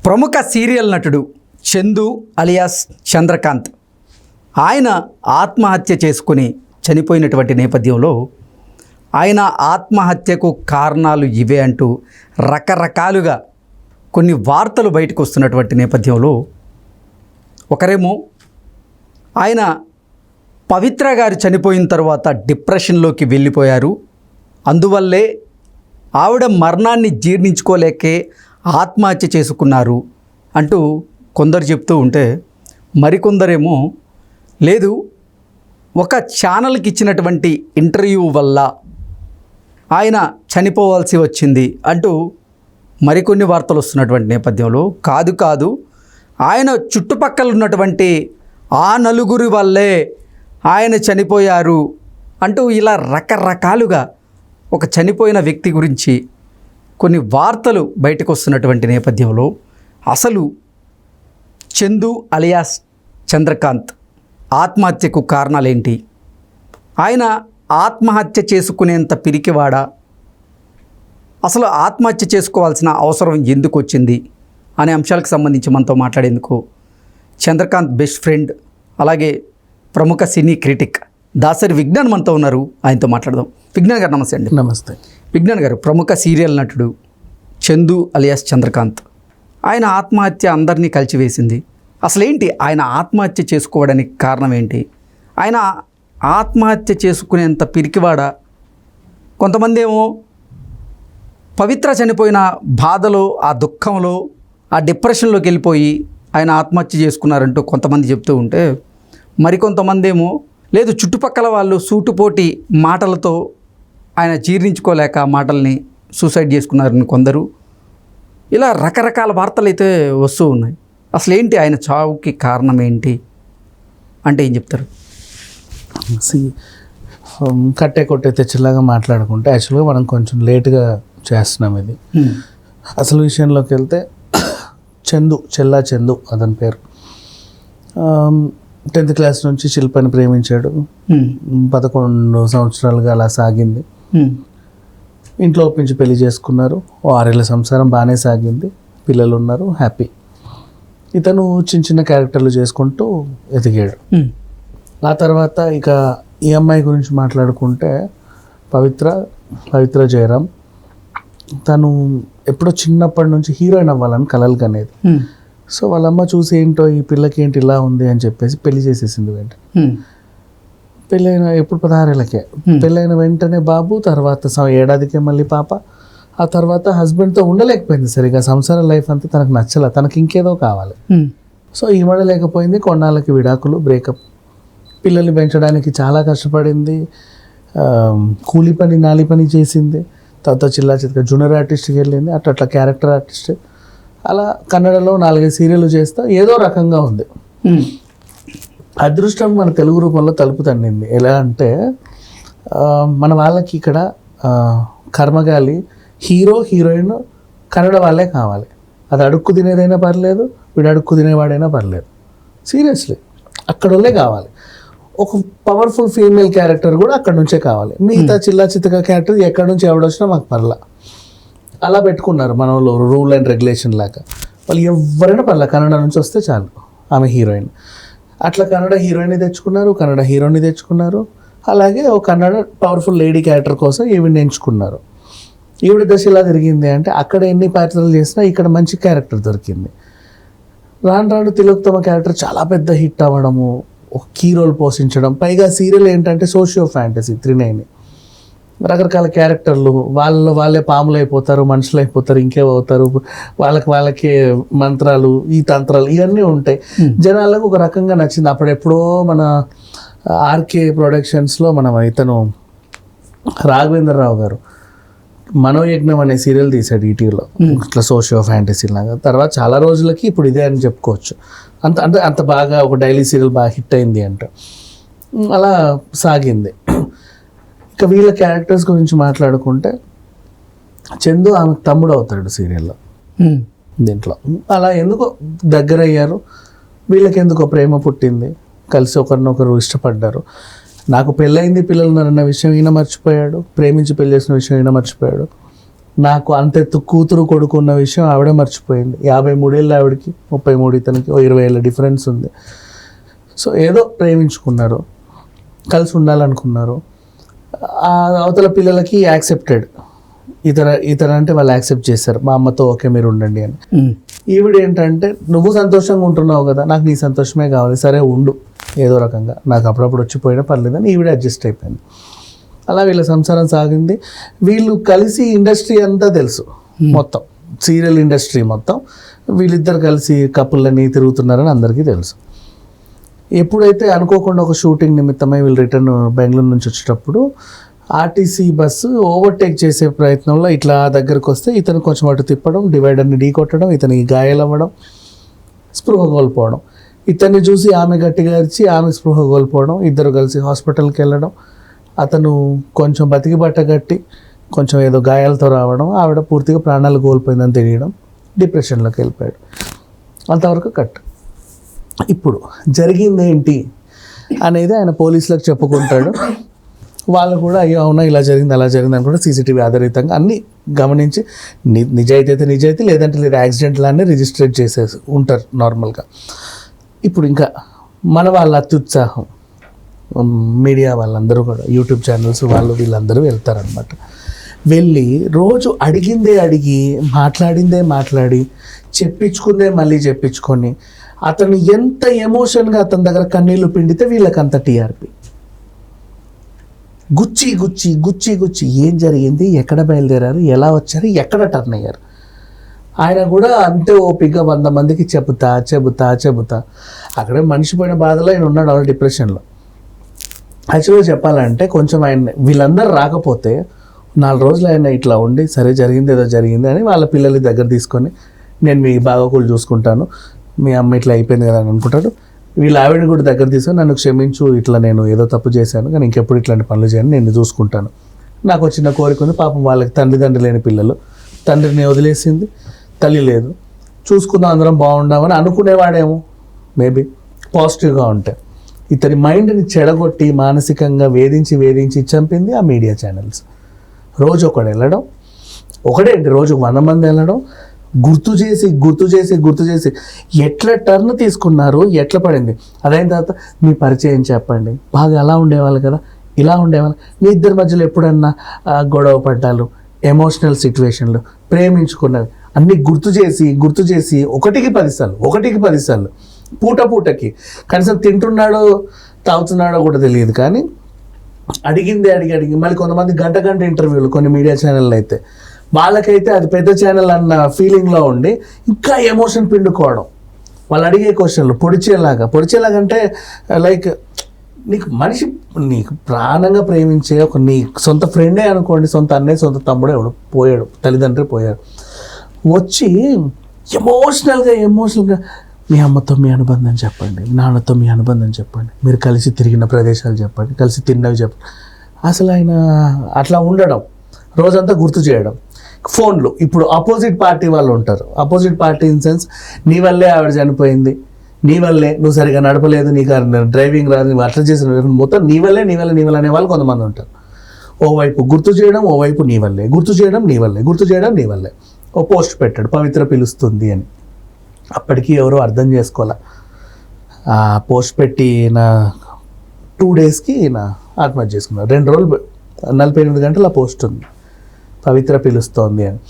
ప్రముఖ సీరియల్ నటుడు చందు అలియాస్ చంద్రకాంత్ ఆయన ఆత్మహత్య చేసుకుని చనిపోయినటువంటి నేపథ్యంలో ఆయన ఆత్మహత్యకు కారణాలు ఇవే అంటూ రకరకాలుగా కొన్ని వార్తలు బయటకు వస్తున్నటువంటి నేపథ్యంలో ఒకరేమో ఆయన పవిత్ర గారు చనిపోయిన తర్వాత డిప్రెషన్లోకి వెళ్ళిపోయారు, అందువల్లే ఆవిడ మరణాన్ని జీర్ణించుకోలేకే ఆత్మహత్య చేసుకున్నారు అంటూ కొందరు చెప్తూ ఉంటే మరికొందరేమో లేదు ఒక ఛానల్కి ఇచ్చినటువంటి ఇంటర్వ్యూ వల్ల ఆయన చనిపోవాల్సి వచ్చింది అంటూ మరికొన్ని వార్తలు వస్తున్నటువంటి నేపథ్యంలో కాదు ఆయన చుట్టుపక్కల ఉన్నటువంటి ఆ నలుగురి వల్లే ఆయన చనిపోయారు అంటూ ఇలా రకరకాలుగా ఒక చనిపోయిన వ్యక్తి గురించి కొన్ని వార్తలు బయటకు వస్తున్నటువంటి నేపథ్యంలో అసలు చందు అలియాస్ చంద్రకాంత్ ఆత్మహత్యకు కారణాలేంటి, ఆయన ఆత్మహత్య చేసుకునేంత పిరికివాడా, అసలు ఆత్మహత్య చేసుకోవాల్సిన అవసరం ఎందుకు వచ్చింది అనే అంశాలకు సంబంధించి మనతో మాట్లాడేందుకు చంద్రకాంత్ బెస్ట్ ఫ్రెండ్ అలాగే ప్రముఖ సినీ క్రిటిక్ దాసరి విజ్ఞాన్ మనతో ఉన్నారు, ఆయనతో మాట్లాడదాం. విజ్ఞాన్ గారు నమస్తే అండి. నమస్తే. విజ్ఞాన్ గారు, ప్రముఖ సీరియల్ నటుడు చందు అలియాస్ చంద్రకాంత్ ఆయన ఆత్మహత్య అందరినీ కలిచివేసింది. అసలేంటి ఆయన ఆత్మహత్య చేసుకోవడానికి కారణం ఏంటి, ఆయన ఆత్మహత్య చేసుకునేంత పిరికివాడా? కొంతమంది ఏమో పవిత్ర చనిపోయిన బాధలో ఆ దుఃఖంలో ఆ డిప్రెషన్లోకి వెళ్ళిపోయి ఆయన ఆత్మహత్య చేసుకున్నారంటూ కొంతమంది చెప్తూ ఉంటే మరికొంతమంది ఏమో లేదు చుట్టుపక్కల వాళ్ళు సూటుపోటి మాటలతో ఆయన జీర్ణించుకోలేక మాటల్ని సూసైడ్ చేసుకున్నారని కొందరు, ఇలా రకరకాల వార్తలు అయితే వస్తూ ఉన్నాయి. అసలు ఏంటి ఆయన చావుకి కారణం ఏంటి అంటే ఏం చెప్తారు? కట్టే కొట్టే తెచ్చలాగా మాట్లాడుకుంటే యాక్చువల్గా మనం కొంచెం లేట్గా చేస్తున్నాం ఇది. అసలు విషయంలోకి వెళ్తే చందు అతని పేరు 10th క్లాస్ నుంచి శిల్పని ప్రేమించాడు. 11 సంవత్సరాలుగా అలా సాగింది. ఇంట్లో ఒప్పించి పెళ్లి చేసుకున్నారు. 6 ఏళ్ళ సంసారం బాగానే సాగింది, పిల్లలు ఉన్నారు, హ్యాపీ. ఇతను చిన్న క్యారెక్టర్లు చేసుకుంటూ ఎదిగాడు. ఆ తర్వాత ఇక ఈ అమ్మాయి గురించి మాట్లాడుకుంటే పవిత్ర జయరాం, తను ఎప్పుడో చిన్నప్పటి నుంచి హీరోయిన్ అవ్వాలని కలలు కనేది. సో వాళ్ళమ్మ చూసి ఏంటో ఈ పిల్లకి ఏంటి ఇలా ఉంది అని చెప్పేసి పెళ్లి చేసేసింది. పెళ్ళైన ఎప్పుడు 16 ఏళ్ళకే పెళ్ళైన వెంటనే బాబు, తర్వాత ఏడాదికే మళ్ళీ పాప. ఆ తర్వాత హస్బెండ్తో ఉండలేకపోయింది సరిగా, సంసార లైఫ్ అంతా తనకు నచ్చల, తనకి ఇంకేదో కావాలి. సో ఇవ్వడలేకపోయింది, కొన్నాళ్ళకి విడాకులు, బ్రేకప్. పిల్లల్ని పెంచడానికి చాలా కష్టపడింది, కూలి పని నాలి పని చేసింది. తర్వాత చిత్త జూనియర్ ఆర్టిస్ట్కి వెళ్ళింది, అట్లా క్యారెక్టర్ ఆర్టిస్ట్. అలా కన్నడలో 4-5 సీరియల్ చేస్తా ఏదో రకంగా ఉంది. అదృష్టం మన తెలుగు రూపంలో తలుపు తన్నింది. ఎలా అంటే మన వాళ్ళకి ఇక్కడ కర్మగాలి హీరోయిన్ కన్నడ వాళ్ళే కావాలి. అది అడుక్కు తినేదైనా పర్లేదు, వీడు అడుక్కు తినేవాడైనా పర్లేదు, సీరియస్లీ అక్కడ వాళ్ళే కావాలి. ఒక పవర్ఫుల్ ఫీమేల్ క్యారెక్టర్ కూడా అక్కడ నుంచే కావాలి. మిగతా చిత్తగా క్యారెక్టర్ ఎక్కడి నుంచి ఎవడొచ్చినా మాకు పర్లా. అలా పెట్టుకున్నారు మన వాళ్ళు, రూల్ అండ్ రెగ్యులేషన్ లాగా. వాళ్ళు ఎవరైనా పర్లా, కన్నడ నుంచి వస్తే చాలు ఆమె హీరోయిన్. అట్లా కన్నడ హీరోయిన్ని తెచ్చుకున్నారు, కన్నడ హీరోని తెచ్చుకున్నారు. అలాగే ఒక కన్నడ పవర్ఫుల్ లేడీ క్యారెక్టర్ కోసం ఈవిని ఎంచుకున్నారు. ఈవిడ దశ ఇలా తిరిగింది అంటే అక్కడ ఎన్ని పాత్రలు చేసినా ఇక్కడ మంచి క్యారెక్టర్ దొరికింది. రాను తిలోత్తమ క్యారెక్టర్ చాలా పెద్ద హిట్ అవ్వడము, ఒక కీ రోల్ పోషించడం. పైగా సీరియల్ ఏంటంటే సోషియో ఫ్యాంటసీ 39, రకరకాల క్యారెక్టర్లు, వాళ్ళే పాములు అయిపోతారు, మనుషులు అయిపోతారు, ఇంకేమో అవుతారు, వాళ్ళకే మంత్రాలు, ఈ తంత్రాలు ఇవన్నీ ఉంటాయి. జనాలకు ఒక రకంగా నచ్చింది. అప్పుడెప్పుడో మన ఆర్కే ప్రొడక్షన్స్లో ఇతను రాఘవేంద్రరావు గారు మనోయజ్ఞం అనే సీరియల్ తీశాడు ఈటీవీలో, ఇట్లా సోషియో ఫ్యాంటసీ లాగా. తర్వాత చాలా రోజులకి ఇప్పుడు ఇదే అని చెప్పుకోవచ్చు. అంత బాగా ఒక డైలీ సీరియల్ బాగా హిట్ అయింది అంట. అలా సాగింది. ఇక వీళ్ళ క్యారెక్టర్స్ గురించి మాట్లాడుకుంటే చందు ఆమెకు తమ్ముడు అవుతాడు సీరియల్లో, దీంట్లో. అలా ఎందుకో దగ్గర అయ్యారు, వీళ్ళకి ఎందుకో ప్రేమ పుట్టింది, కలిసి ఒకరినొకరు ఇష్టపడ్డారు. నాకు పెళ్ళయింది, పిల్లలు ఉన్నారన్న విషయం ఈయన మర్చిపోయాడు, ప్రేమించి పెళ్లి చేసిన విషయం ఈయన మర్చిపోయాడు. నాకు అంతెత్తు కూతురు కొడుకు ఉన్న విషయం ఆవిడే మర్చిపోయింది. 53 ఏళ్ళు ఆవిడకి, 33 ఇతనికి, 20 ఏళ్ళ డిఫరెన్స్ ఉంది. సో ఏదో ప్రేమించుకున్నారు, కలిసి ఉండాలనుకున్నారు. ఆ అవతల పిల్లలకి యాక్సెప్టెడ్, ఇతర అంటే వాళ్ళు యాక్సెప్ట్ చేశారు, మా అమ్మతో ఓకే మీరు ఉండండి అని. ఈవిడ ఏంటంటే నువ్వు సంతోషంగా ఉంటున్నావు కదా, నాకు నీ సంతోషమే కావాలి, సరే ఉండు ఏదో రకంగా, నాకు అప్పుడప్పుడు వచ్చిపోయినా పర్లేదని ఈవిడ అడ్జస్ట్ అయిపోయింది. అలా వీళ్ళ సంసారం సాగింది. వీళ్ళు కలిసి ఇండస్ట్రీ అంతా తెలుసు, మొత్తం సీరియల్ ఇండస్ట్రీ మొత్తం వీళ్ళిద్దరు కలిసి కపుల్లని తిరుగుతున్నారని అందరికీ తెలుసు. ఎప్పుడైతే అనుకోకుండా ఒక షూటింగ్ నిమిత్తమై వీళ్ళు రిటర్న్ బెంగళూరు నుంచి వచ్చేటప్పుడు ఆర్టీసీ బస్సు ఓవర్టేక్ చేసే ప్రయత్నంలో ఇట్లా దగ్గరకు వస్తే ఇతను కొంచెం అటు తిప్పడం, డివైడర్ని ఢీ కొట్టడం, ఇతనికి గాయాలవ్వడం, స్పృహ కోల్పోవడం. ఇతన్ని చూసి ఆమె గట్టిగా అరిచి ఆమె స్పృహ కోల్పోవడం, ఇద్దరు కలిసి హాస్పిటల్కి వెళ్ళడం, అతను కొంచెం బతికి బట్టగట్టి కొంచెం ఏదో గాయాలతో రావడం, ఆవిడ పూర్తిగా ప్రాణాలు కోల్పోయిందని తెలియడం, డిప్రెషన్లోకి వెళ్ళిపోయాడు. అంతవరకు కట్. ఇప్పుడు జరిగిందేంటి అనేది ఆయన పోలీసులకు చెప్పుకుంటాడు. వాళ్ళు కూడా అయ్యో అవునా ఇలా జరిగింది అలా జరిగింది అని కూడా సీసీటీవీ ఆధారితంగా అన్నీ గమనించి నిజాయితీ అయితే నిజాయితీ, లేదంటే లేదు యాక్సిడెంట్ లానే రిజిస్టర్ చేసేసి ఉంటారు నార్మల్గా. ఇప్పుడు ఇంకా మన వాళ్ళ అత్యుత్సాహం, మీడియా వాళ్ళందరూ కూడా యూట్యూబ్ ఛానల్స్ వాళ్ళు వీళ్ళందరూ వెళ్తారనమాట. వెళ్ళి రోజు అడిగిందే అడిగి, మాట్లాడిందే మాట్లాడి, చెప్పించుకుందే మళ్ళీ చెప్పించుకొని, అతను ఎంత ఎమోషన్గా అతని దగ్గర కన్నీళ్లు పిండితే వీళ్ళకంత టీఆర్పీ. గుచ్చి గుచ్చి గుచ్చి గుచ్చి ఏం జరిగింది, ఎక్కడ బయలుదేరారు, ఎలా వచ్చారు, ఎక్కడ టర్న్ అయ్యారు. ఆయన కూడా అంతే ఓపికగా 100 మందికి చెబుతా చెబుతా చెబుతా అక్కడే మనిషి పోయిన బాధలో ఆయన ఉన్నాడు, ఆల్రెడీ డిప్రెషన్లో. యాక్చువల్గా చెప్పాలంటే కొంచెం ఆయన వీళ్ళందరూ రాకపోతే 4 రోజులు ఆయన ఇట్లా ఉండి సరే జరిగింది ఏదో జరిగింది అని వాళ్ళ పిల్లల దగ్గర తీసుకొని నేను మీ బాగోగులు చూసుకుంటాను, మీ అమ్మ ఇట్లా అయిపోయింది కదా అని అనుకుంటాడు. వీళ్ళ ఆవిడని కూడా దగ్గర తీసుకొని నన్ను క్షమించు, ఇట్లా నేను ఏదో తప్పు చేశాను కానీ ఇంకెప్పుడు ఇట్లాంటి పనులు చేయను, నేను చూసుకుంటాను, నాకు వచ్చిన కోరిక ఉంది. పాపం వాళ్ళకి తండ్రి లేని పిల్లలు, తండ్రిని వదిలేసింది, తల్లి లేదు, చూసుకుందాం అందరం బాగుండామని అనుకునేవాడేమో మేబీ పాజిటివ్గా ఉంటే. ఇతని మైండ్ని చెడగొట్టి మానసికంగా వేధించి చంపింది ఆ మీడియా ఛానల్స్. రోజు ఒకడు వెళ్ళడం, ఒకడేంటి రోజు 100 మంది వెళ్ళడం, గుర్తు చేసి ఎట్లా టర్న్ తీసుకున్నారు, ఎట్లా పడింది. అదైన తర్వాత మీ పరిచయం చెప్పండి, బాగా అలా ఉండేవాళ్ళు కదా, ఇలా ఉండేవాళ్ళు, మీ ఇద్దరి మధ్యలో ఎప్పుడన్నా గొడవ పడ్డాలు, ఎమోషనల్ సిచ్యువేషన్లు, ప్రేమించుకున్నవి అన్నీ గుర్తు చేసి ఒకటికి 10 సార్లు పూటకి కనీసం తింటున్నాడో తాగుతున్నాడో కూడా తెలియదు కానీ అడిగిందే అడిగి మళ్ళీ కొంతమంది గంట ఇంటర్వ్యూలు కొన్ని మీడియా ఛానళ్ళు అయితే వాళ్ళకైతే అది పెద్ద ఛానల్ అన్న ఫీలింగ్లో ఉండి ఇంకా ఎమోషన్ పిండుకోవడం. వాళ్ళు అడిగే క్వశ్చన్లు పొడిచేలాగా అంటే లైక్ నీకు ప్రాణంగా ప్రేమించే ఒక నీ సొంత ఫ్రెండే అనుకోండి, సొంత అన్నయ్య సొంత తమ్ముడే ఎవడు పోయాడు, తల్లిదండ్రులు పోయారు, వచ్చి ఎమోషనల్గా మీ అమ్మతో మీ అనుబంధం చెప్పండి, నాన్నతో మీ అనుబంధం చెప్పండి, మీరు కలిసి తిరిగిన ప్రదేశాలు చెప్పండి, కలిసి తిన్నవి చెప్పండి. అసలు ఆయన అట్లా ఉండడం, రోజంతా గుర్తు చేయడం. ఫోన్లు ఇప్పుడు ఆపోజిట్ పార్టీ వాళ్ళు ఉంటారు, ఆపోజిట్ పార్టీ ఇన్ సెన్స్ నీ వల్లే ఆవిడ చనిపోయింది, నీ వల్లే నువ్వు సరిగా నడపలేదు, నీకు డ్రైవింగ్ రాదు, నువ్వు అట్లా చేసిన మొత్తం నీ వల్లే అనే వాళ్ళు కొంతమంది ఉంటారు. ఓవైపు గుర్తు చేయడం, ఓవైపు నీ వల్లే గుర్తు చేయడం. ఓ పోస్ట్ పెట్టాడు, పవిత్ర పిలుస్తుంది అని. అప్పటికి ఎవరో అర్థం చేసుకోలే. ఆ పోస్ట్ పెట్టి నా 2 డేస్కి ఈయన ఆత్మహత్య చేసుకున్నారు. 2 రోజులు 48 గంటలు ఆ పోస్ట్ ఉంది, పవిత్ర పిలుస్తోంది అని.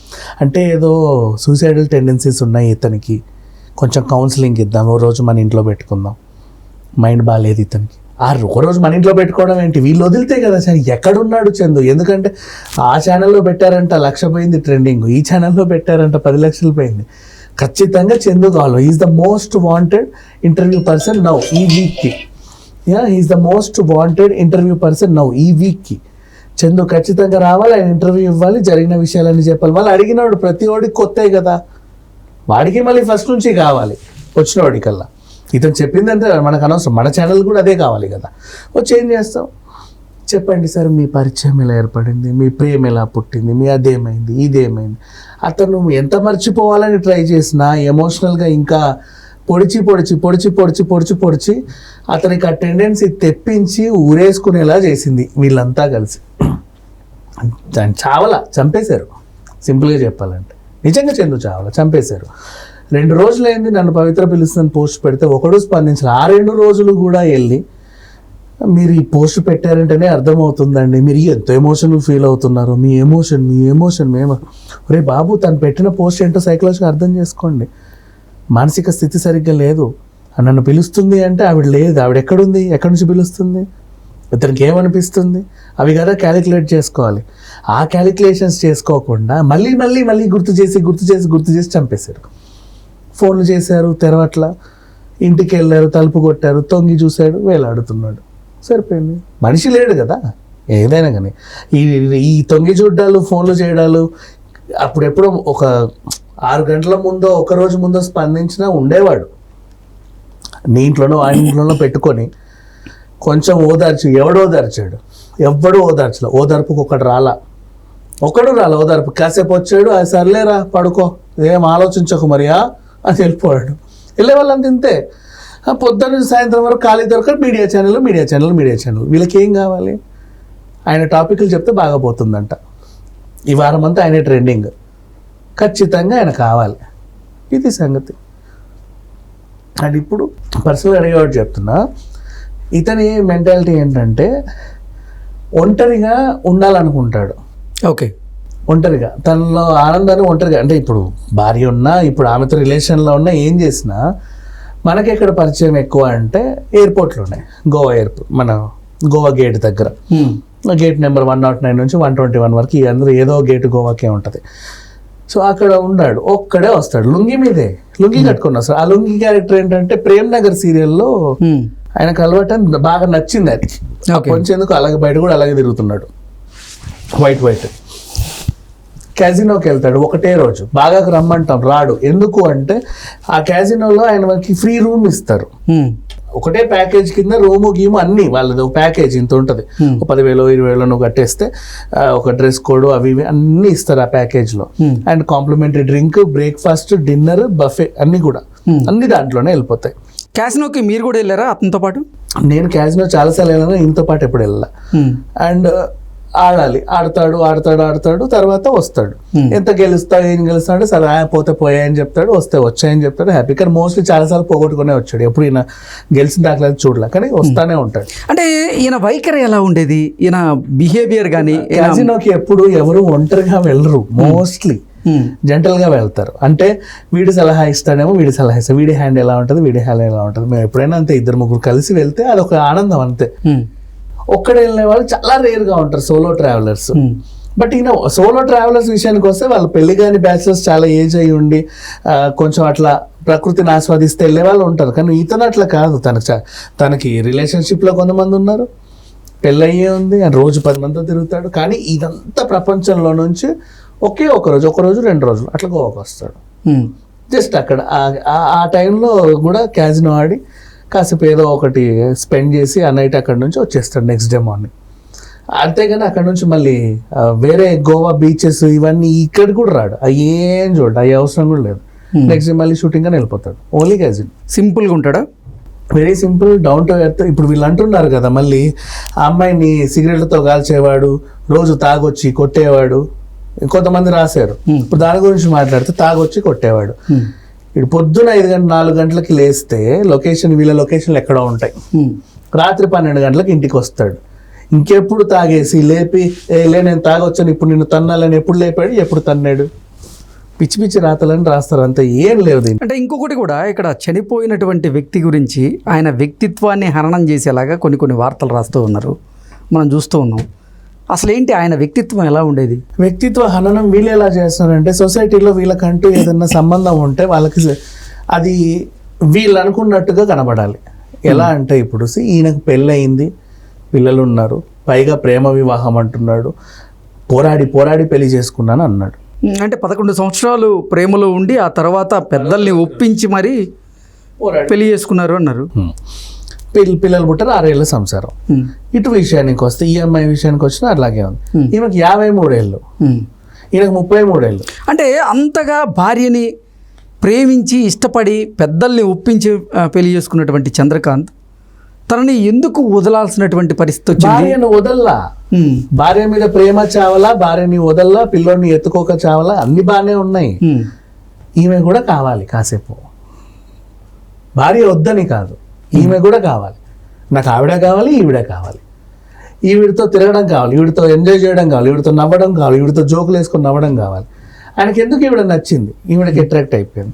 అంటే ఏదో సూసైడల్ టెండెన్సీస్ ఉన్నాయి ఇతనికి, కొంచెం కౌన్సిలింగ్ ఇద్దాం, ఓ రోజు మన ఇంట్లో పెట్టుకుందాం, మైండ్ బాగాలేదు ఇతనికి. ఒక రోజు మన ఇంట్లో పెట్టుకోవడం ఏంటి, వీళ్ళు వదిలితే కదా సార్ ఎక్కడున్నాడు చందు. ఎందుకంటే ఆ ఛానల్లో పెట్టారంట 1,00,000 పోయింది ట్రెండింగ్, ఈ ఛానల్లో పెట్టారంట 10 లక్షలు పోయింది. ఖచ్చితంగా చందు కావాలి. Is the most wanted interview person now ఈ వీక్కి. Is the most wanted interview person now ఈ వీక్కి. చందు ఖచ్చితంగా రావాలి, ఆయన ఇంటర్వ్యూ ఇవ్వాలి, జరిగిన విషయాలన్నీ చెప్పాలి. వాళ్ళు అడిగినాడు ప్రతి వాడికి కొత్తే కదా, వాడికి మళ్ళీ ఫస్ట్ నుంచి కావాలి వచ్చిన వాడికల్లా. ఇతను చెప్పిందంటే మనకు అనవసరం, మన ఛానల్ కూడా అదే కావాలి కదా. వచ్చి ఏం చేస్తాం, చెప్పండి సార్ మీ పరిచయం ఎలా ఏర్పడింది, మీ ప్రేమ ఎలా పుట్టింది, మీ అదేమైంది ఇదేమైంది. అతను ఎంత మర్చిపోవాలని ట్రై చేసినా ఎమోషనల్గా ఇంకా పొడిచి అతనికి ఆ టెండెన్సీ తెప్పించి ఊరేసుకునేలా చేసింది వీళ్ళంతా కలిసి. దాన్ని చంపేశారు. సింపుల్గా చెప్పాలంటే. నిజంగా చందు చావాల, చంపేశారు. 2 రోజులైంది నన్ను పవిత్ర పిలుస్తుందని పోస్ట్ పెడితే ఒకడు స్పందించాలి. ఆ 2 రోజులు కూడా వెళ్ళి మీరు ఈ పోస్ట్ పెట్టారంటేనే అర్థమవుతుందండి మీరు ఎంత ఎమోషనల్ ఫీల్ అవుతున్నారు, మీ ఎమోషన్ మేము. ఒరే బాబు, తను పెట్టిన పోస్ట్ ఏంటో సైకలాజిగా అర్థం చేసుకోండి. మానసిక స్థితి సరిగ్గా లేదు. నన్ను పిలుస్తుంది అంటే ఆవిడ లేదు. ఆవిడ ఎక్కడుంది, ఎక్కడి నుంచి పిలుస్తుంది, ఇతనికి ఏమనిపిస్తుంది, అవి కదా క్యాలిక్యులేట్ చేసుకోవాలి. ఆ క్యాలిక్యులేషన్స్ చేసుకోకుండా మళ్ళీ గుర్తు చేసి చంపేశారు. ఫోన్లు చేశారు, తెరవట్ల, ఇంటికి వెళ్ళారు, తలుపు కొట్టారు, తొంగి చూశాడు, వేలాడుతున్నాడు, సరిపోయింది. మనిషి లేడు కదా ఏదైనా కానీ. ఈ తొంగి చూడ్డాలు, ఫోన్లు చేయడాలు, అప్పుడెప్పుడో ఒక 6 గంటల ముందో, 1 రోజు ముందో స్పందించినా ఉండేవాడు. నీ ఇంట్లోనో ఆయన ఇంట్లోనో పెట్టుకొని కొంచెం ఎవడు ఓదార్చాడు? ఎవ్వడు ఓదార్చలే. ఓదార్పుకు ఒకడు రాలా ఓదార్పు. కాసేపు వచ్చాడు, అది సర్లేరా పడుకో, ఏం ఆలోచించకు మరియా అని వెళ్ళిపోయాడు. వెళ్ళే వాళ్ళంత ఇంతే. పొద్దున్న నుంచి సాయంత్రం వరకు ఖాళీ దొరకదు. Media channel. వీళ్ళకి ఏం కావాలి? ఆయన టాపిక్లు చెప్తే బాగా పోతుందంట. ఈ వారం అంతా ఆయన ట్రెండింగ్, ఖచ్చితంగా ఆయన కావాలి. ఇది సంగతి. అండ్ ఇప్పుడు పర్సనల్గా అడిగేవాడు చెప్తున్నా, ఇతని మెంటాలిటీ ఏంటంటే ఒంటరిగా ఉండాలనుకుంటాడు. ఓకే, ఒంటరిగా తనలో ఆనందాన్ని ఒంటరిగా, అంటే ఇప్పుడు భార్య ఉన్నా, ఇప్పుడు ఆమెతో రిలేషన్లో ఉన్నా, ఏం చేసినా మనకి ఎక్కడ పరిచయం ఎక్కువ అంటే ఎయిర్పోర్ట్లోనే. మన గోవా గేట్ దగ్గర, గేట్ నెంబర్ 109 నుంచి 121 వరకు అందరూ ఏదో గేట్ గోవాకే ఉంటుంది. సో అక్కడ ఉన్నాడు, ఒక్కడే వస్తాడు, లుంగి కట్టుకుని వస్తాడు. ఆ లుంగి క్యారెక్టర్ ఏంటంటే ప్రేమ్ నగర్ సీరియల్లో ఆయనకు అలవాటు బాగా నచ్చింది అది. కొంచెం ఎందుకు అలాగే బయట కూడా అలాగే తిరుగుతున్నాడు, వైట్. క్యాజినోకి వెళ్తాడు ఒకటే రోజు, బాగా రమ్మంటాం, రాడు. ఎందుకు అంటే ఆ క్యాజినోలో ఆయన మనకి ఫ్రీ రూమ్ ఇస్తారు. ఒకటే ప్యాకేజ్ కింద రూము గీము అన్ని వాళ్ళది ఒక ప్యాకేజ్ ఇంత ఉంటుంది. 10,000 20,000 నువ్వు కట్టేస్తే ఒక డ్రెస్ కోడ్ అవి ఇవి అన్ని ఇస్తారు ఆ ప్యాకేజ్లో. And complimentary drink, breakfast, dinner, buffet అన్ని కూడా అన్ని దాంట్లోనే వెళ్ళిపోతాయి. క్యాసినోకి మీరు కూడా వెళ్ళారా అతనితో పాటు? నేను క్యాజినో చాలాసార్లు వెళ్ళాను, ఇంతో పాటు ఎప్పుడు వెళ్ళా. అండ్ ఆడాలి, ఆడతాడు, తర్వాత వస్తాడు. ఎంత గెలుస్తాడు, ఏం గెలుస్తాడు, సరే పోతే పోయాయని చెప్తాడు, వస్తే వచ్చాయని చెప్తాడు, హ్యాపీ. కానీ మోస్ట్లీ చాలాసార్లు పోగొట్టుకునే వచ్చాడు. ఎప్పుడు ఈయన గెలిచిన దాఖలా చూడలే, కానీ వస్తానే ఉంటాడు. అంటే ఈయన వైఖరి ఎలా ఉండేది, ఈయన బిహేవియర్ కానీ? క్యాజినోకి ఎప్పుడు ఎవరు ఒంటరిగా వెళ్ళరు, మోస్ట్లీ జెంటల్ గా వెళ్తారు. అంటే వీడి సలహా ఇస్తాడేమో, వీడి హ్యాండ్ ఎలా ఉంటుంది, మేము ఎప్పుడైనా అంతే 2-3 కలిసి వెళ్తే అదొక ఆనందం అంతే. ఒక్కడే వెళ్ళే వాళ్ళు చాలా రేర్గా ఉంటారు, సోలో ట్రావెలర్స్. బట్ ఈయన సోలో ట్రావెలర్స్ విషయానికి వస్తే వాళ్ళు పెళ్లి కాని బ్యాచిలర్స్, చాలా ఏజ్ అయి ఉండి కొంచెం అట్లా ప్రకృతిని ఆస్వాదిస్తే వెళ్ళే వాళ్ళు ఉంటారు. కానీ ఇతను అట్లా కాదు. తనకి రిలేషన్షిప్లో కొంతమంది ఉన్నారు, పెళ్ళయ్యే ఉంది, రోజు 10 మందితో తిరుగుతాడు. కానీ ఇదంతా ప్రపంచంలో నుంచి ఒకే ఒక రోజు 2 రోజులు అట్లా గోవాకి వస్తాడు. జస్ట్ అక్కడ ఆ టైంలో కూడా క్యాజినో ఆడి కాసేపు ఏదో ఒకటి స్పెండ్ చేసి ఆ నైట్ అక్కడ నుంచి వచ్చేస్తాడు నెక్స్ట్ డే మార్నింగ్. అంతేగాని అక్కడ నుంచి మళ్ళీ వేరే గోవా బీచెస్ ఇవన్నీ ఇక్కడ కూడా రాడు, అవి ఏం చూడు, అవి అవసరం కూడా లేదు. నెక్స్ట్ డే మళ్ళీ షూటింగ్ అని వెళ్ళిపోతాడు. Only casino. సింపుల్గా ఉంటాడా, very simple, down to earth. ఇప్పుడు వీళ్ళు అంటున్నారు కదా మళ్ళీ ఆ అమ్మాయిని సిగరెట్లతో కాల్చేవాడు, రోజు తాగొచ్చి కొట్టేవాడు, కొంతమంది రాశారు. ఇప్పుడు దాని గురించి మాట్లాడితే తాగొచ్చి కొట్టేవాడు. ఇప్పుడు పొద్దున 5 గంటల 4 గంటలకి లేస్తే వీళ్ళ లొకేషన్లు ఎక్కడో ఉంటాయి, రాత్రి 12 గంటలకు ఇంటికి వస్తాడు. ఇంకెప్పుడు తాగేసి లేపి నేను తాగొచ్చాను ఇప్పుడు నిన్ను తన్నాలని ఎప్పుడు లేపాడు, ఎప్పుడు తన్నాడు, పిచ్చి రాతలని రాస్తారు, అంత ఏం లేదు. అంటే ఇంకొకటి కూడా ఇక్కడ చనిపోయినటువంటి వ్యక్తి గురించి ఆయన వ్యక్తిత్వాన్ని హననం చేసేలాగా కొన్ని వార్తలు రాస్తూ ఉన్నారు, మనం చూస్తూ ఉన్నాం. అసలు ఏంటి ఆయన వ్యక్తిత్వం ఎలా ఉండేది? వ్యక్తిత్వ హననం వీళ్ళు ఎలా చేస్తారంటే సొసైటీలో వీళ్ళకంటూ ఏదన్నా సంబంధం ఉంటే వాళ్ళకి అది వీళ్ళు అనుకున్నట్టుగా కనబడాలి. ఎలా అంటే ఇప్పుడు ఈయనకు పెళ్ళయింది, పిల్లలు ఉన్నారు, పైగా ప్రేమ వివాహం అంటున్నాడు, పోరాడి పెళ్లి చేసుకున్నాను అన్నాడు. అంటే 11 సంవత్సరాలు ప్రేమలో ఉండి ఆ తర్వాత పెద్దల్ని ఒప్పించి మరీ పెళ్లి చేసుకున్నారు అన్నారు. పిల్లలు పుట్టారు, 6 ఏళ్ళ సంసారం. ఇటు విషయానికి వస్తే ఈఎంఐ విషయానికి వచ్చినా అట్లాగే ఉంది. ఈమెకి 53 ఏళ్ళు, ఈయనకు 33 ఏళ్ళు. అంటే అంతగా భార్యని ప్రేమించి ఇష్టపడి పెద్దల్ని ఒప్పించి పెళ్లి చేసుకున్నటువంటి చంద్రకాంత్ తనని ఎందుకు వదలాల్సినటువంటి పరిస్థితి వచ్చింది? భార్యను వదల్లా, భార్య మీద ప్రేమ చావలా, భార్యని వదల్లా, పిల్లోని ఎత్తుకోక చావలా, అన్ని బాగానే ఉన్నాయి. ఈమె కూడా కావాలి కాసేపు. భార్య వద్దని కాదు, ఈమె కూడా కావాలి. నాకు ఆవిడ కావాలి, ఈవిడ కావాలి, ఈవిడితో తిరగడం కావాలి, ఈవిడితో ఎంజాయ్ చేయడం కావాలి, ఈవిడితో నవ్వడం కావాలి, ఈవిడితో జోకులు వేసుకొని నవ్వడం కావాలి. ఆయనకి ఎందుకు ఈవిడ నచ్చింది, ఈవిడకి అట్రాక్ట్ అయిపోయింది.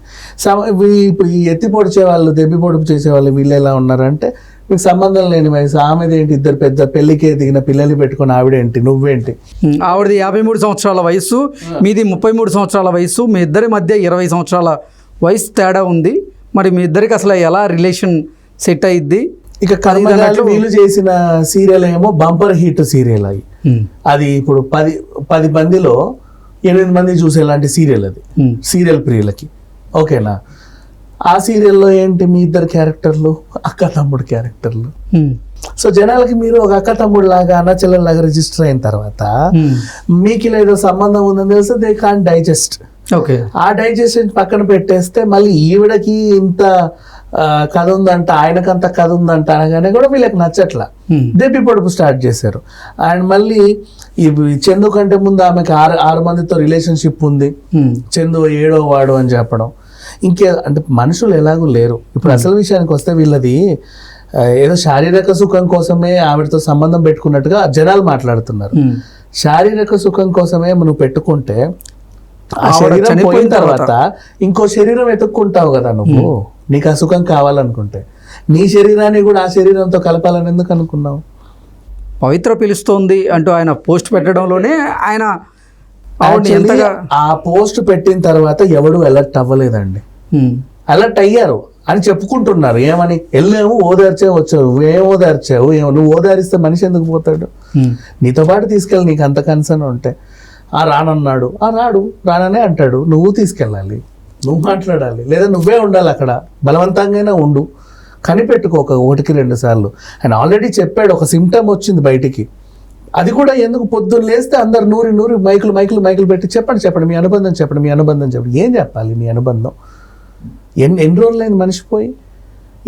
ఇప్పుడు ఈ ఎత్తి పొడిచే వాళ్ళు, దెబ్బి పొడుపు చేసేవాళ్ళు వీళ్ళు ఎలా ఉన్నారంటే, మీకు సంబంధం లేని వయసు, ఆమెది ఏంటి, ఇద్దరు పెద్ద పెళ్లికి ఎదిగిన పిల్లల్ని పెట్టుకుని ఆవిడేంటి, నువ్వేంటి. ఆవిడది 53 సంవత్సరాల వయసు, మీది 33 సంవత్సరాల వయసు, మీ ఇద్దరి మధ్య 20 సంవత్సరాల వయసు తేడా ఉంది. మరి మీ ఇద్దరికి అసలు ఎలా రిలేషన్ సెట్ అయ్యిద్ది? ఇక కర్మగాలి వీళ్ళు చేసిన సీరియల్ ఏమో బంపర్ హిట్ సీరియల్ అయ్యి, అది ఇప్పుడు 10 మందిలో 8 మంది చూసేలాంటి సీరియల్ అది, సీరియల్ ప్రియులకి. ఓకేనా? ఆ సీరియల్లో ఏంటి, మీ ఇద్దరు క్యారెక్టర్లు అక్క తమ్ముడు క్యారెక్టర్లు. సో జనాలకి మీరు ఒక అక్క తమ్ముడు లాగా, అన్న చెల్లెల్లాగా రిజిస్టర్ అయిన తర్వాత మీకు ఇలా ఏదో సంబంధం ఉందని తెలిస్తే దే కాంట్ డైజెస్ట్. ఓకే, ఆ డైజెషన్ పక్కన పెట్టేస్తే మళ్ళీ ఈవిడకి ఇంత కథ ఉందంట, ఆయనకంత కథ ఉందంట అనగానే కూడా వీళ్ళకి నచ్చట్లా, దెబ్బి పొడుపు స్టార్ట్ చేశారు. అండ్ మళ్ళీ ఈ చందు కంటే ముందు ఆమెకి 6 మందితో రిలేషన్షిప్ ఉంది, చందు 7వ వాడు అని చెప్పడం. అంటే మనుషులు ఎలాగూ లేరు. ఇప్పుడు అసలు విషయానికి వస్తే వీళ్ళది ఏదో శారీరక సుఖం కోసమే ఆవిడతో సంబంధం పెట్టుకున్నట్టుగా జనాలు మాట్లాడుతున్నారు. శారీరక సుఖం కోసమే నువ్వు పెట్టుకుంటే ఆ శరీరం పోయిన తర్వాత ఇంకో శరీరం ఎత్తుక్కుంటావు కదా నువ్వు, నీకు ఆ సుఖం కావాలనుకుంటే. నీ శరీరాన్ని కూడా ఆ శరీరంతో కలపాలని ఎందుకు అనుకున్నావు? పవిత్ర పిలుస్తోంది అంటూ ఆయన పోస్ట్ పెట్టడంలోనే ఆయన ఆ పోస్ట్ పెట్టిన తర్వాత ఎవడు అలర్ట్ అవ్వలేదండి. అలర్ట్ అయ్యారు అని చెప్పుకుంటున్నారు. ఏమని, వెళ్ళాము ఓదార్చావు వచ్చావు, ఏం ఓదార్చావు, నువ్వు ఓదారిస్తే మనిషి ఎందుకు పోతాడు? నీతో పాటు తీసుకెళ్ళి, నీకు అంత కన్సర్న్ ఉంటే. రానన్నాడు, రాననే అంటాడు, నువ్వు తీసుకెళ్ళాలి, నువ్వు మాట్లాడాలి, లేదా నువ్వే ఉండాలి అక్కడ, బలవంతంగానే ఉండు, కనిపెట్టుకోక 1కి 2 సార్లు. ఆయన ఆల్రెడీ చెప్పాడు, ఒక సిమ్టమ్ వచ్చింది బయటికి. అది కూడా ఎందుకు, పొద్దున్న లేస్తే అందరు నూరి మైకులు పెట్టి చెప్పండి మీ అనుబంధం చెప్పండి. ఏం చెప్పాలి మీ అనుబంధం? ఎన్ని రోజులైంది మనిషి పోయి?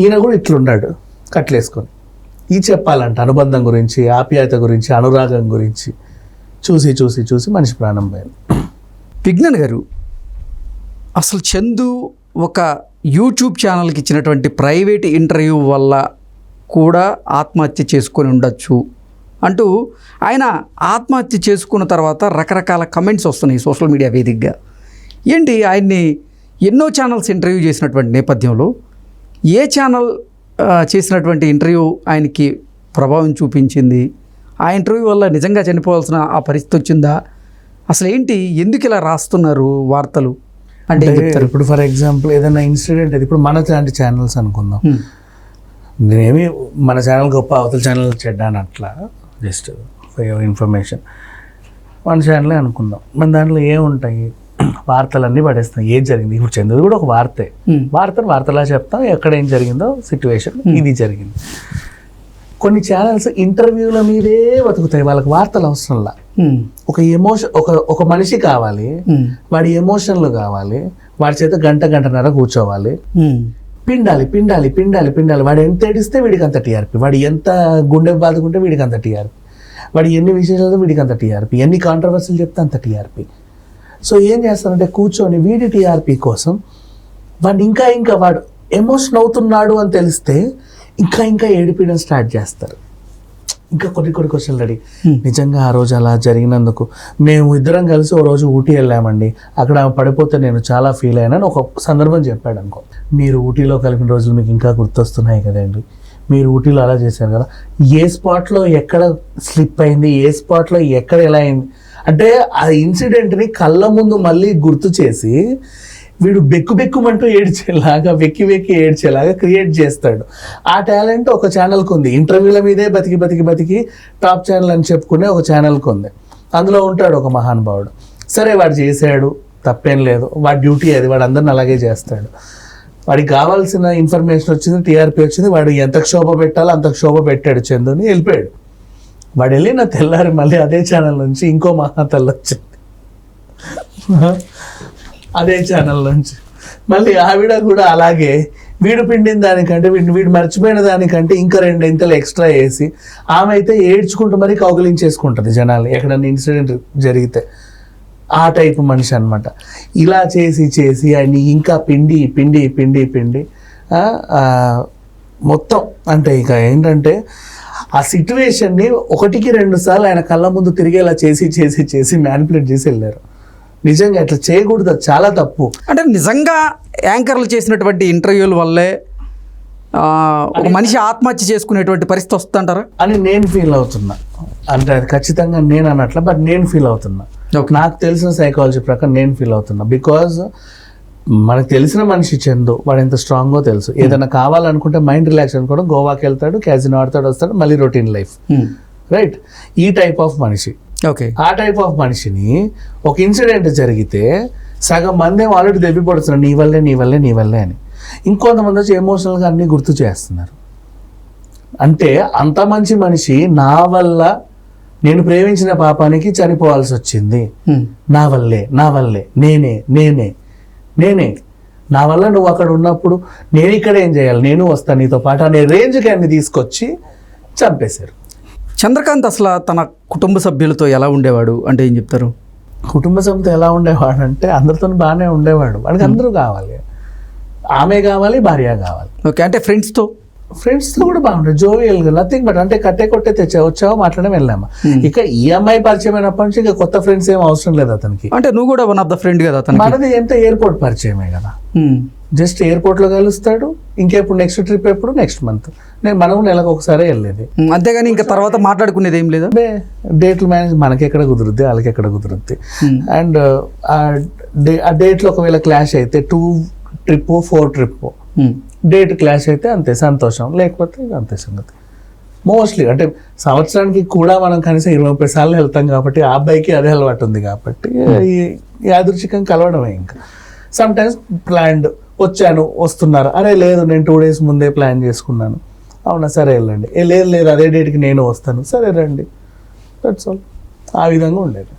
ఈయన కూడా ఇట్లున్నాడు కట్లేసుకొని. ఇది చెప్పాలంట అనుబంధం గురించి, ఆప్యాయత గురించి, అనురాగం గురించి. చూసి మనిషి ప్రాణం పోయింది. విజ్ఞాన్ గారు, అసలు చందు ఒక యూట్యూబ్ ఛానల్కి ఇచ్చినటువంటి ప్రైవేట్ ఇంటర్వ్యూ వల్ల కూడా ఆత్మహత్య చేసుకొని ఉండొచ్చు అంటూ ఆయన ఆత్మహత్య చేసుకున్న తర్వాత రకరకాల కమెంట్స్ వస్తున్నాయి సోషల్ మీడియా వేదికగా. ఏంటి, ఆయన్ని ఎన్నో ఛానల్స్ ఇంటర్వ్యూ చేసినటువంటి నేపథ్యంలో ఏ ఛానల్ చేసినటువంటి ఇంటర్వ్యూ ఆయనకి ప్రభావం చూపించింది? ఆ ఇంటర్వ్యూ వల్ల నిజంగా చనిపోవాల్సిన ఆ పరిస్థితి వచ్చిందా? అసలు ఏంటి, ఎందుకు ఇలా రాస్తున్నారు వార్తలు అంటే ఏం చెప్తారు? ఇప్పుడు ఫర్ ఎగ్జాంపుల్ ఏదైనా ఇన్సిడెంట్, అది ఇప్పుడు మన లాంటి ఛానల్స్ అనుకుందాం. నేనేమి మన ఛానల్ గొప్ప, అవతల ఛానల్ చెడ్డాను అట్లా, జస్ట్ ఫర్ యువర్ ఇన్ఫర్మేషన్. మన ఛానలే అనుకుందాం. మన దాంట్లో ఏముంటాయి, వార్తలన్నీ పడేస్తాం. ఏం జరిగింది, ఇప్పుడు చంద్రుడు కూడా ఒక వార్తే, వార్తలా చెప్తాం, ఎక్కడ ఏం జరిగిందో సిచ్యువేషన్, ఇది జరిగింది. కొన్ని ఛానల్స్ ఇంటర్వ్యూల మీదే బతుకుతాయి, వాళ్ళకి వార్తలు అవసరంలా. ఒక ఎమోషన్, ఒక మనిషి కావాలి, వాడి ఎమోషన్లు కావాలి, వాడి చేత గంటన్నర కూర్చోవాలి, పిండాలి. వాడు ఎంత ఏడిస్తే వీడికి అంత టీఆర్పీ, వాడు ఎంత గుండె బాదుకుంటే వీడికి అంత టీఆర్పీ, వాడు ఎన్ని విశేషాలు వీడికి అంత టీఆర్పీ, ఎన్ని కాంట్రవర్సీలు చెప్తే అంత టీఆర్పీ. సో ఏం చేస్తారంటే కూర్చొని వీడి టీఆర్పీ కోసం వాడు ఇంకా వాడు ఎమోషన్ అవుతున్నాడు అని తెలిస్తే ఇంకా ఏడిపించడం స్టార్ట్ చేస్తారు. ఇంకా కొన్ని క్వశ్చన్లు అడిగి, నిజంగా ఆ రోజు అలా జరిగినందుకు మేము ఇద్దరం కలిసి ఓ రోజు ఊటీ వెళ్ళామండి, అక్కడ పడిపోతే నేను చాలా ఫీల్ అయినాను ఒక సందర్భం చెప్పాడు అనుకో. మీరు ఊటీలో కలిపిన రోజులు మీకు ఇంకా గుర్తొస్తున్నాయి కదండి, మీరు ఊటీలో అలా చేశారు కదా, ఏ స్పాట్లో ఎక్కడ స్లిప్ అయింది, ఏ స్పాట్లో ఎక్కడ ఎలా అయింది అంటే ఆ ఇన్సిడెంట్ని కళ్ళ ముందు మళ్ళీ గుర్తు చేసి వీడు బెక్కుమంటూ ఏడ్చేలాగా, వెక్కి ఏడ్చేలాగా క్రియేట్ చేస్తాడు. ఆ టాలెంట్ ఒక ఛానల్కి ఉంది. ఇంటర్వ్యూల మీదే బతికి టాప్ ఛానల్ అని చెప్పుకునే ఒక ఛానల్కి ఉంది. అందులో ఉంటాడు ఒక మహానుభావుడు. సరే వాడు చేశాడు, తప్పేం లేదు, వాడి డ్యూటీ అది, వాడు అందరిని అలాగే చేస్తాడు. వాడికి కావాల్సిన ఇన్ఫర్మేషన్ వచ్చింది, టీఆర్పీ వచ్చింది, వాడు ఎంత క్షోభ పెట్టాలో అంత క్షోభ పెట్టాడు చందుని, వెళ్ళిపోయాడు. వాడు వెళ్ళి నా తెల్లారి మళ్ళీ అదే ఛానల్ నుంచి ఇంకో మహాతల్లి వచ్చింది, అదే ఛానల్ నుంచి మళ్ళీ ఆవిడ కూడా అలాగే వీడు పిండిన దానికంటే వీడు మర్చిపోయిన దానికంటే ఇంకా 2 ఇంతలు ఎక్స్ట్రా వేసి ఆమె అయితే ఏడ్చుకుంటూ మరీ కౌగిలించేసుకుంటుంది జనాలు ఎక్కడన్నా ఇన్సిడెంట్ జరిగితే. ఆ టైప్ మనిషి అనమాట. ఇలా చేసి చేసి ఆయన ఇంకా పిండి పిండి పిండి పిండి మొత్తం అంటే ఇక ఏంటంటే ఆ సిచ్యువేషన్ని 1-2 సార్లు ఆయన కళ్ళ ముందు తిరిగేలా చేసి చేసి చేసి మ్యానిపులేట్ చేసి వెళ్ళారు. నిజంగా అట్లా చేయకూడదు, అది చాలా తప్పు. అంటే నిజంగా యాంకర్లు చేసినటువంటి ఇంటర్వ్యూల వల్లే ఒక మనిషి ఆత్మహత్య చేసుకునేటువంటి పరిస్థితి వస్తుందంటారా అని నేను ఫీల్ అవుతున్నా. అంటే అది ఖచ్చితంగా నేను అన్నట్ల, బట్ నేను ఫీల్ అవుతున్నా. నాకు తెలిసిన సైకాలజీ ప్రకారం నేను ఫీల్ అవుతున్నా. బికాజ్ మనకు తెలిసిన మనిషి చందు, వాడు ఎంత స్ట్రాంగో తెలుసు. ఏదైనా కావాలనుకుంటే మైండ్ రిలాక్స్ అనుకోవడం, గోవాకి వెళ్తాడు, క్యాజినో ఆడతాడు, వస్తాడు, మళ్ళీ రొటీన్ లైఫ్. రైట్, ఈ టైప్ ఆఫ్ మనిషి. ఓకే, ఆ టైప్ ఆఫ్ మనిషిని ఒక ఇన్సిడెంట్ జరిగితే సగం మంది ఆల్రెడీ దెబ్బిపడుతున్నారు, నీ వల్లే నీ వల్లే నీ వల్లే అని. ఇంకొంతమంది వచ్చి ఎమోషనల్గా అన్ని గుర్తు చేస్తున్నారు. అంటే అంత మంచి మనిషి నా వల్ల నేను ప్రేమించిన పాపానికి చనిపోవాల్సి వచ్చింది, నా వల్లే నా వల్లే, నేనే నేనే నేనే, నా వల్ల నువ్వు అక్కడ ఉన్నప్పుడు నేను ఇక్కడ ఏం చేయాలి, నేను వస్తాను నీతో పాటు అనే రేంజ్కి అన్ని తీసుకొచ్చి చంపేశారు. చంద్రకాంత్ అసలు తన కుటుంబ సభ్యులతో ఎలా ఉండేవాడు అంటే ఏం చెప్తారు? కుటుంబ సభ్యులతో ఎలా ఉండేవాడు అంటే అందరితో బాగానే ఉండేవాడు. వాడికి అందరూ కావాలి, ఆమె కావాలి, భార్య కావాలి. ఓకే, అంటే ఫ్రెండ్స్తో కూడా బాగుంటుంది, జోవియల్గా, నథింగ్ బట్ అంటే కట్టే కొట్టే వచ్చావో మాట్లాడే వెళ్ళామా. ఇక ఈఎంఐ పరిచయం అయినప్పటి నుంచి ఇక కొత్త ఫ్రెండ్స్ ఏం అవసరం లేదు అతనికి. అంటే నువ్వు కూడా వన్ ఆఫ్ ద ఫ్రెండ్ కదా అతను. మనది ఎంత ఎయిర్పోర్ట్ పరిచయమే కదా, జస్ట్ ఎయిర్పోర్ట్లో కలుస్తాడు. ఇంకెప్పుడు నెక్స్ట్ ట్రిప్ ఎప్పుడు నెక్స్ట్ మంత్. మనం నెలకు ఒకసారి వెళ్ళేది, అంతేగాని ఇంకా తర్వాత మాట్లాడుకునేది ఏం లేదా. డేట్లు మేనేజ్ మనకి ఎక్కడ కుదురుద్ది, వాళ్ళకి ఎక్కడ కుదురుద్ది. అండ్ ఆ డేట్లో ఒకవేళ క్లాష్ అయితే 2 ట్రిప్ 4 ట్రిప్ డేట్ క్లాష్ అయితే అంతే సంతోషం, లేకపోతే అంతే సంగతి. మోస్ట్లీ అంటే సంవత్సరానికి కూడా మనం కనీసం 20-30 సార్లు వెళ్తాం కాబట్టి ఆ అబ్బాయికి అదే అలవాటు ఉంది కాబట్టి యాదృచ్ఛికంగా కలవడమే. ఇంకా సమ్ టైమ్స్ ప్లాన్డ్, వచ్చాను వస్తున్నారు, అరే లేదు నేను 2 days ముందే ప్లాన్ చేసుకున్నాను, అవునా సరే వెళ్ళండి, లేదు లేదు అదే డేట్కి నేను వస్తాను, సరే రండి, దట్స్ ఆల్. ఆ విధంగా ఉండేది.